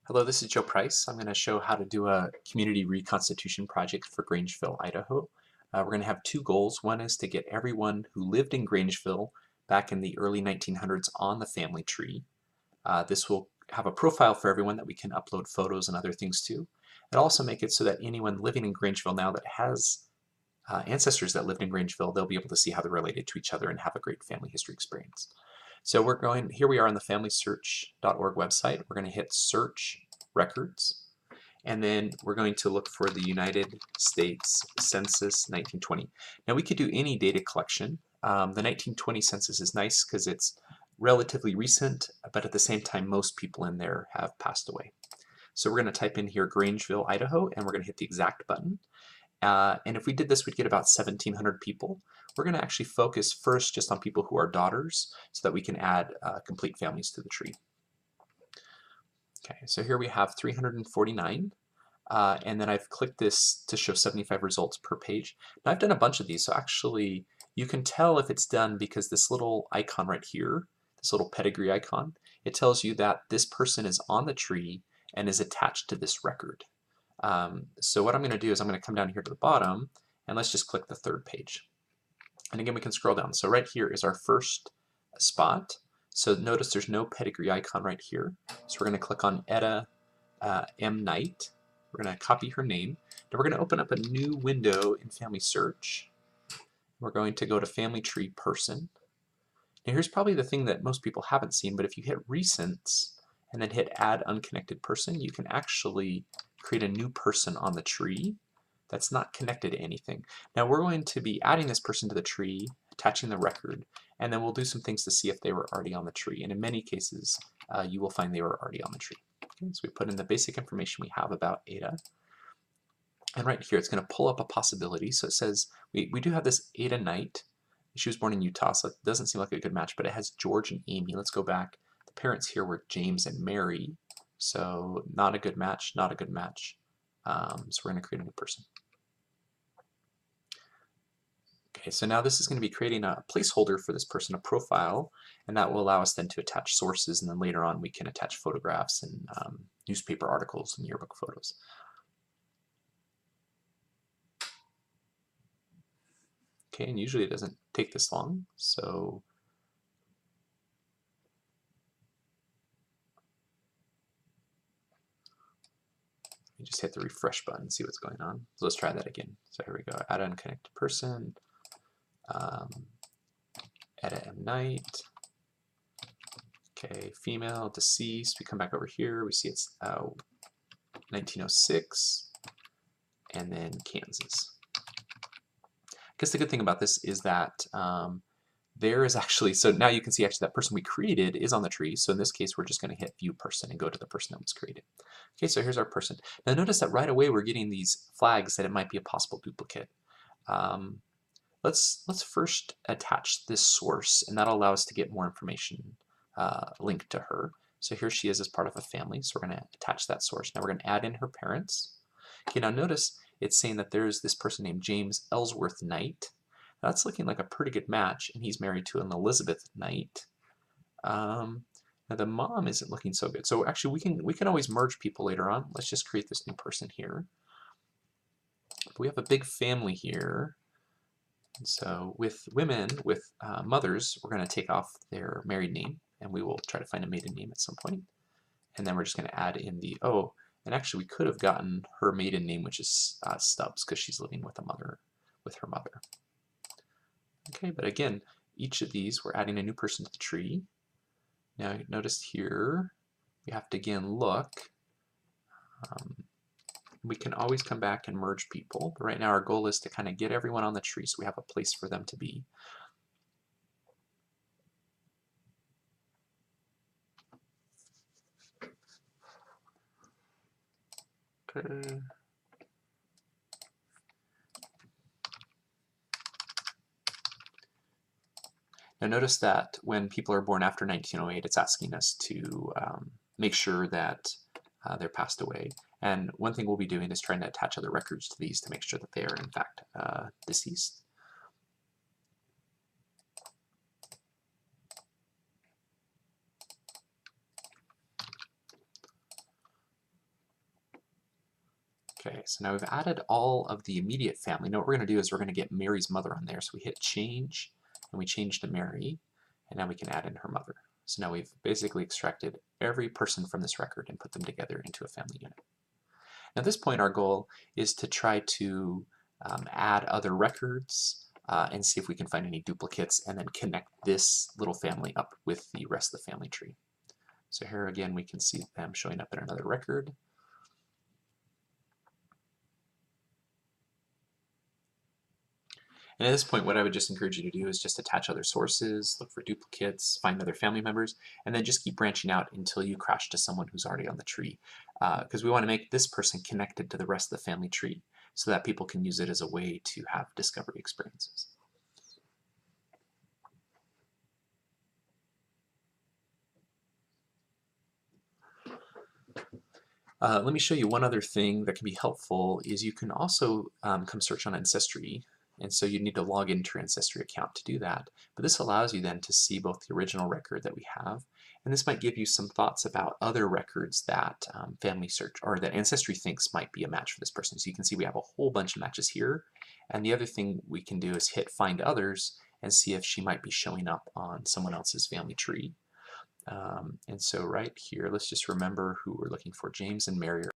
Hello, this is Joe Price. I'm going to show how to do a community reconstitution project for Grangeville, Idaho. We're going to have two goals. One is to get everyone who lived in Grangeville back in the early 1900s on the family tree. This will have a profile for everyone that we can upload photos and other things to. It'll also make it so that anyone living in Grangeville now that has ancestors that lived in Grangeville, they'll be able to see how they're related to each other and have a great family history experience. So here we are on the FamilySearch.org website. We're going to hit Search Records, and then we're going to look for the United States Census 1920. Now we could do any data collection. The 1920 census is nice because it's relatively recent, but at the same time most people in there have passed away. So we're going to type in here Grangeville, Idaho, and we're going to hit the exact button. And if we did this, we'd get about 1,700 people. We're going to actually focus first just on people who are daughters so that we can add complete families to the tree. Okay, so here we have 349. And then I've clicked this to show 75 results per page. Now I've done a bunch of these, so actually you can tell if it's done because this little icon right here, this little pedigree icon, it tells you that this person is on the tree and is attached to this record. So what I'm going to do is I'm going to come down here to the bottom and let's just click the third page. And again, we can scroll down. So right here is our first spot. So notice there's no pedigree icon right here. So we're going to click on Etta M. Knight. We're going to copy her name. Now we're going to open up a new window in Family Search. We're going to go to Family Tree Person. Now here's probably the thing that most people haven't seen, but if you hit Recents and then hit Add Unconnected Person, you can actually create a new person on the tree that's not connected to anything. Now we're going to be adding this person to the tree, attaching the record, and then we'll do some things to see if they were already on the tree. And in many cases, you will find they were already on the tree. Okay, so we put in the basic information we have about Ada. And right here, it's going to pull up a possibility. So it says, we do have this Ada Knight. She was born in Utah, so it doesn't seem like a good match, but it has George and Amy. Let's go back. The parents here were James and Mary. So not a good match, not a good match. So we're going to create a new person. Okay, so now this is going to be creating a placeholder for this person, a profile, and that will allow us then to attach sources, and then later on we can attach photographs and newspaper articles and yearbook photos. Okay, and usually it doesn't take this long, so you just hit the refresh button and see what's going on. So let's try that again. So here we go, add an unconnected person, Etta M. Knight, okay, female, deceased, we come back over here, we see it's 1906, and then Kansas. I guess the good thing about this is that there is actually, so now you can see actually that person we created is on the tree. So in this case, we're just going to hit View Person and go to the person that was created. Okay, so here's our person. Now notice that right away we're getting these flags that it might be a possible duplicate. Let's first attach this source, and that'll allow us to get more information linked to her. So here she is as part of a family, so we're going to attach that source. Now we're going to add in her parents. Okay, now notice it's saying that there's this person named James Ellsworth Knight. Now that's looking like a pretty good match, and he's married to an Elizabeth Knight. Now the mom isn't looking so good. So actually we can always merge people later on. Let's just create this new person here. We have a big family here. And so with women, with mothers, we're going to take off their married name, and we will try to find a maiden name at some point. And then we're just going to add in the, oh, and actually we could have gotten her maiden name, which is Stubbs, because she's living with her mother. Okay, but again, each of these, we're adding a new person to the tree. Now notice here, we have to again look. We can always come back and merge people, but right now our goal is to kind of get everyone on the tree so we have a place for them to be. Okay. Now notice that when people are born after 1908, it's asking us to make sure that they're passed away. And one thing we'll be doing is trying to attach other records to these to make sure that they are in fact deceased. Okay, so now we've added all of the immediate family. Now what we're going to do is we're going to get Mary's mother on there. So we hit change, and we change to Mary, and now we can add in her mother. So now we've basically extracted every person from this record and put them together into a family unit. Now at this point, our goal is to try to add other records and see if we can find any duplicates, and then connect this little family up with the rest of the family tree. So here again, we can see them showing up in another record. And at this point, what I would just encourage you to do is just attach other sources, look for duplicates, find other family members, and then just keep branching out until you crash to someone who's already on the tree. Because we want to make this person connected to the rest of the family tree so that people can use it as a way to have discovery experiences. Let me show you one other thing that can be helpful is you can also come search on Ancestry, and so you need to log into your Ancestry account to do that. But this allows you then to see both the original record that we have, and this might give you some thoughts about other records that Family Search or that Ancestry thinks might be a match for this person. So you can see we have a whole bunch of matches here, and the other thing we can do is hit Find Others and see if she might be showing up on someone else's family tree. And so right here, let's just remember who we're looking for. James and Mary are